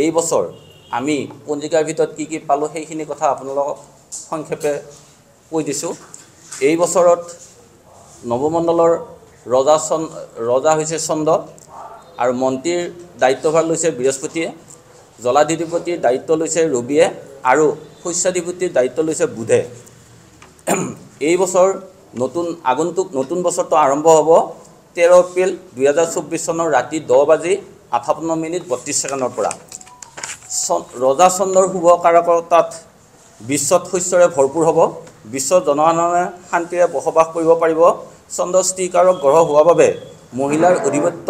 এই বছৰ আমি পঞ্জিকাৰ ভিতৰত কি পালোঁ সেইখিনি কথা আপোনালোকক সংক্ষেপে কৈ দিছোঁ। এই বছৰত নৱমণ্ডলৰ ৰজা হৈছে চন্দ্ৰ আৰু মন্ত্ৰীৰ দায়িত্বভাৰ লৈছে বৃহস্পতিয়ে, জলাধিপতিৰ দায়িত্ব লৈছে ৰবিয়ে আৰু শস্যাধিপতিৰ দায়িত্ব লৈছে বুধে। এই বছৰ আগন্তুক নতুন বছৰটো আৰম্ভ হ'ব 13 এপ্ৰিল 2024 চনৰ ৰাতি 10:58:32 পৰা। ৰজা চন্দ্ৰৰ শুভ কাৰকতাত বিশ্বত শস্যৰে ভৰপূৰ হ'ব, বিশ্বৰ জনসাধাৰণে শান্তিৰে বসবাস কৰিব পাৰিব। চন্দ্ৰ স্থিতিকাৰক গ্ৰহ হোৱাৰ বাবে মহিলাৰ অধিপত্য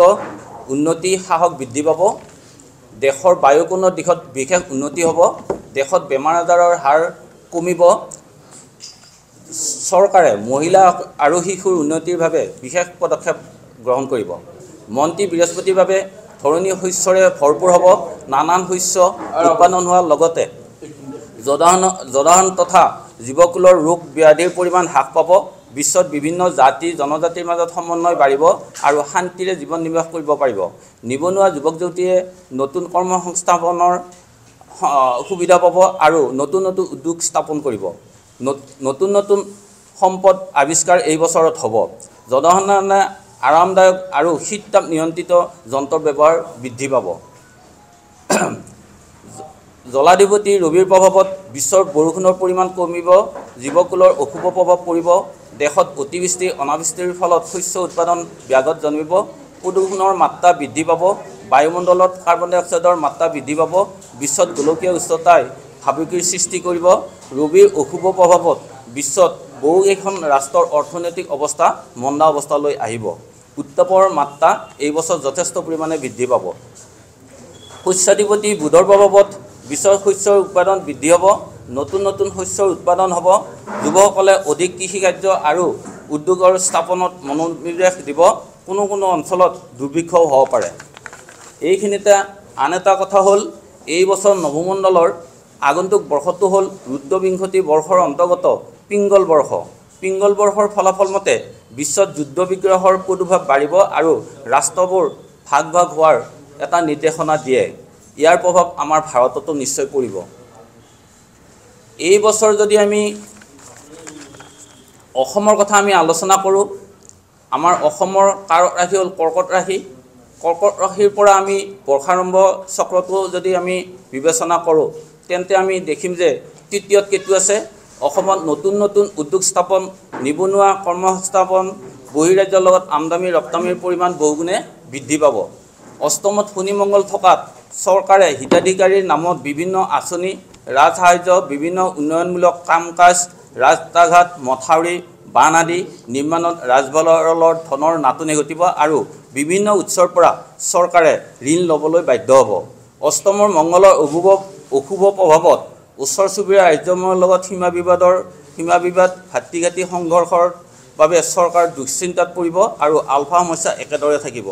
উন্নতি সাহস বৃদ্ধি পাব, দেশৰ বায়ুকোণৰ দিশত বিশেষ উন্নতি হ'ব, দেশত বেমাৰ আজাৰৰ হাৰ কমিব, চৰকাৰে মহিলা আৰু শিশুৰ উন্নতিৰ বাবে বিশেষ পদক্ষেপ গ্ৰহণ কৰিব। মন্ত্ৰী বৃহস্পতিৰ বাবে ধৰণী শস্যৰে ভৰপূৰ হ'ব, নানান শস্য উৎপাদন হোৱাৰ লগতে জনসাধাৰণ তথা জীৱকুলৰ ৰোগ ব্যাধিৰ পৰিমাণ হ্ৰাস পাব, বিশ্বত বিভিন্ন জাতি জনজাতিৰ মাজত সমন্বয় বাঢ়িব আৰু শান্তিৰে জীৱন নিৰ্বাহ কৰিব পাৰিব। নিবনুৱা যুৱক যুৱতীয়ে নতুন কৰ্মসংস্থাপনৰ সুবিধা পাব আৰু নতুন নতুন উদ্যোগ স্থাপন কৰিব। নতুন নতুন সম্পদ আৱিষ্কাৰ এই বছৰত হ'ব। জনসাধাৰণে আৰামদায়ক আৰু শীত তাপ নিয়ন্ত্ৰিত যন্ত্ৰৰ ব্যৱহাৰ বৃদ্ধি পাব। জলাধিপতি ৰবিৰ প্ৰভাৱত বিশ্বৰ বৰষুণৰ পৰিমাণ কমিব, জীৱকুলৰ অশুভ প্ৰভাৱ পৰিব, দেশত অতিবৃষ্টি অনাবৃষ্টিৰ ফলত শস্য উৎপাদন ব্যাঘাত জন্মিব, প্ৰদূষণৰ মাত্ৰা বৃদ্ধি পাব, বায়ুমণ্ডলত কাৰ্বন ডাই অক্সাইডৰ মাত্ৰা বৃদ্ধি পাব, বিশ্বত গোলকীয় উষ্ণতাই ভাবুকিৰ সৃষ্টি কৰিব। ৰবিৰ অশুভ প্ৰভাৱত বিশ্বত বহুকেইখন ৰাষ্ট্ৰৰ অৰ্থনৈতিক অৱস্থা মন্দা অৱস্থালৈ আহিব। উত্তাপৰ মাত্ৰা এই বছৰ যথেষ্ট পৰিমাণে বৃদ্ধি পাব। শস্যাধিপতি বুধৰ প্ৰভাৱত বিশ্বৰ শস্যৰ উৎপাদন বৃদ্ধি হ'ব, নতুন নতুন শস্যৰ উৎপাদন হ'ব, যুৱকসকলে অধিক কৃষিকাৰ্য আৰু উদ্যোগৰ স্থাপনত মনোনিৱেশ দিব, কোনো অঞ্চলত দুৰ্ভিক্ষও হ'ব পাৰে। এইখিনিতে আন এটা কথা হ'ল, এই বছৰ নৱমণ্ডলৰ আগন্তুক বৰ্ষটো হ'ল ৰুদ্ৰবিংশতি বৰ্ষৰ অন্তৰ্গত পিংগল বৰ্ষ। পিংগল বৰ্ষৰ ফলাফল মতে বিশ্বত যুদ্ধ বিগ্ৰহৰ প্ৰাদুৰ্ভাৱ বাঢ়িব আৰু ৰাষ্ট্ৰবোৰ ভাগ হোৱাৰ এটা নিৰ্দেশনা দিয়ে। ইয়াৰ প্ৰভাৱ আমাৰ ভাৰততো নিশ্চয় পৰিব। এই বছৰ যদি আমি অসমৰ কথা আমি আলোচনা কৰোঁ, আমাৰ অসমৰ কাৰক ৰাশি হ'ল কৰ্কট ৰাশি। কৰ্কট ৰাশিৰ পৰা আমি বৰ্ষাৰম্ভ চক্ৰটো যদি আমি বিবেচনা কৰোঁ, তেন্তে আমি দেখিম যে তৃতীয়ত কেতু আছে। অসমত নতুন নতুন উদ্যোগ স্থাপন, নিবনুৱা কৰ্মসংস্থাপন, বহিৰাজ্যৰ লগত আমদানি ৰপ্তানিৰ পৰিমাণ বহুগুণে বৃদ্ধি পাব। অষ্টমত শনি মংগল থকাত চৰকাৰে হিতাধিকাৰীৰ নামত বিভিন্ন আঁচনি, ৰাজসাহায্য, বিভিন্ন উন্নয়নমূলক কাম কাজ, ৰাস্তা ঘাট, মথাউৰি, বান আদি নিৰ্মাণত ৰাজবলৰ ধনৰ নাটনি ঘটিব আৰু বিভিন্ন উৎসৰ পৰা চৰকাৰে ঋণ ল'বলৈ বাধ্য হ'ব। অষ্টমৰ মংগলৰ অশুভ প্ৰভাৱত ওচৰ চুবুৰীয়া ৰাজ্যসমূহৰ লগত সীমাবিবাদ ভাতৃঘাতী সংঘৰ্ষৰ বাবে চৰকাৰ দুশ্চিন্তাত পৰিব আৰু আলফা সমস্যা একেদৰে থাকিব।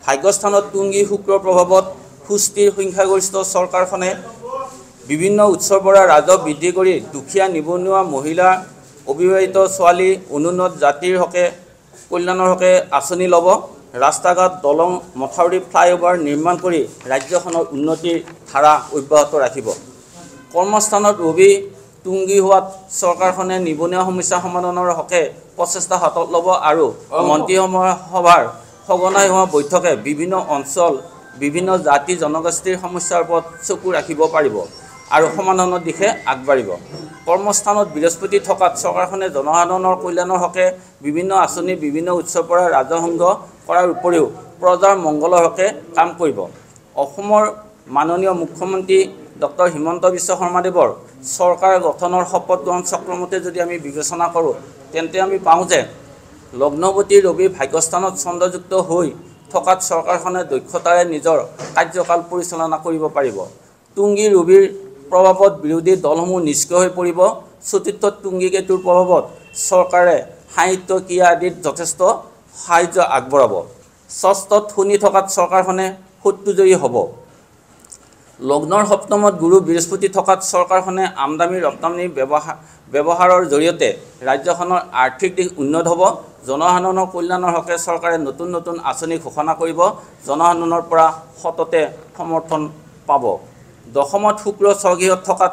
ভাগ্যস্থানত তুংগী শুক্ৰৰ প্ৰভাৱত সুস্থিৰ সংখ্যাগৰিষ্ঠ চৰকাৰখনে বিভিন্ন উৎসৰ পৰা ৰাজহ বৃদ্ধি কৰি দুখীয়া, নিবনুৱা, মহিলা, অবিবাহিত ছোৱালী, অনুন্নত জাতিৰ হকে কল্যাণৰ হকে আঁচনি ল'ব। ৰাস্তা ঘাট, দলং, মথাউৰি, ফ্লাইঅভাৰ নিৰ্মাণ কৰি ৰাজ্যখনৰ উন্নতিৰ ধাৰা অব্যাহত ৰাখিব। কৰ্মস্থানত ৰবি তুংগী হোৱাত চৰকাৰখনে নিবনুৱা সমস্যা সমাধানৰ হকে প্ৰচেষ্টা হাতত ল'ব আৰু মন্ত্ৰীসভাৰ সঘনাই হোৱা বৈঠকে বিভিন্ন অঞ্চল, বিভিন্ন জাতি জনগোষ্ঠীৰ সমস্যাৰ ওপৰত চকু ৰাখিব পাৰিব আৰু সমাধানৰ দিশে আগবাঢ়িব। কৰ্মস্থানত বৃহস্পতি থকাত চৰকাৰখনে জনসাধাৰণৰ কল্যাণৰ হকে বিভিন্ন আঁচনি, বিভিন্ন উৎসৰ পৰা ৰাজহ সংগ্ৰহ কৰাৰ উপৰিও প্ৰজাৰ মংগলৰ হকে কাম কৰিব। অসমৰ মাননীয় মুখ্যমন্ত্ৰী ডক্টৰ হিমন্ত বিশ্ব শৰ্মাদেৱৰ চৰকাৰ গঠনৰ শপত গ্ৰহণ চক্ৰমতে যদি আমি বিবেচনা কৰোঁ, তেন্তে আমি পাওঁ যে লগ্নপতি ৰবি ভাগ্যস্থানত চন্দ্ৰযুক্ত হৈ থকাত চৰকাৰখনে দক্ষতাৰে নিজৰ কাৰ্যকাল পৰিচালনা কৰিব পাৰিব। তুংগী ৰবিৰ প্ৰভাৱত বিৰোধী দলসমূহ নিষ্ক্ৰিয় হৈ পৰিব। চতুৰ্থত তুংগী কেতুৰ প্ৰভাৱত চৰকাৰে সাহিত্য, ক্ৰীড়া আদিত যথেষ্ট সাহায্য আগবঢ়াব। ষষ্ঠত শনি থকাত চৰকাৰখনে শত্ৰুজয়ী হ'ব। লগ্নৰ সপ্তমত গুৰু বৃহস্পতি থকাত চৰকাৰখনে আমদানি ৰপ্তানি ব্যৱহাৰৰ জৰিয়তে ৰাজ্যখনৰ আৰ্থিক দিশ উন্নত হ'ব। জনসাধাৰণৰ কল্যাণৰ হকে চৰকাৰে নতুন নতুন আঁচনি ঘোষণা কৰিব। জনসাধাৰণৰ পৰা সততে সমৰ্থন পাব। দশমত শুক্ৰ স্বগৃহত থকাত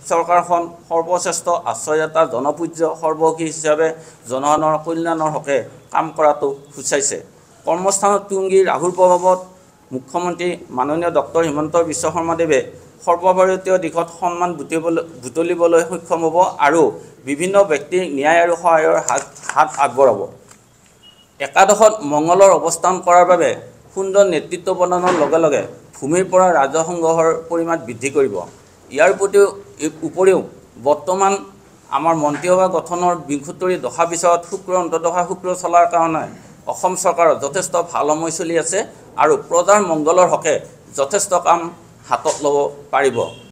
চৰকাৰখন সৰ্বশ্ৰেষ্ঠ আশ্ৰয়দাতা জনপূজ্য সৰ্বসুখী হিচাপে জনসাধাৰণৰ কল্যাণৰ হকে কাম কৰাটো সূচাইছে। কৰ্মস্থানত তুংগী ৰাহুৰ প্ৰভাৱত মুখ্যমন্ত্ৰী মাননীয় ডক্টৰ হিমন্ত বিশ্ব শৰ্মাদেৱে সৰ্বভাৰতীয় দিশত সন্মান বুটলিবলৈ সক্ষম হ'ব আৰু বিভিন্ন ব্যক্তিক ন্যায় আৰু সহায়ৰ হাত আগবঢ়াব। একাদশত মংগলৰ অৱস্থান কৰাৰ বাবে সুন্দৰ নেতৃত্ব প্ৰদানৰ লগে লগে ভূমিৰ পৰা ৰাজহ সংগ্ৰহৰ পৰিমাণ বৃদ্ধি কৰিব। ইয়াৰ উপৰিও বৰ্তমান আমাৰ মন্ত্ৰীসভা গঠনৰ 72 দশা পিছত অন্তৰ্দশা শুক্ৰ চলাৰ কাৰণে অসম চৰকাৰৰ যথেষ্ট ভাল সময় চলি আছে আৰু প্ৰজাৰ মংগলৰ হকে যথেষ্ট কাম হাতত ল'ব পাৰিব।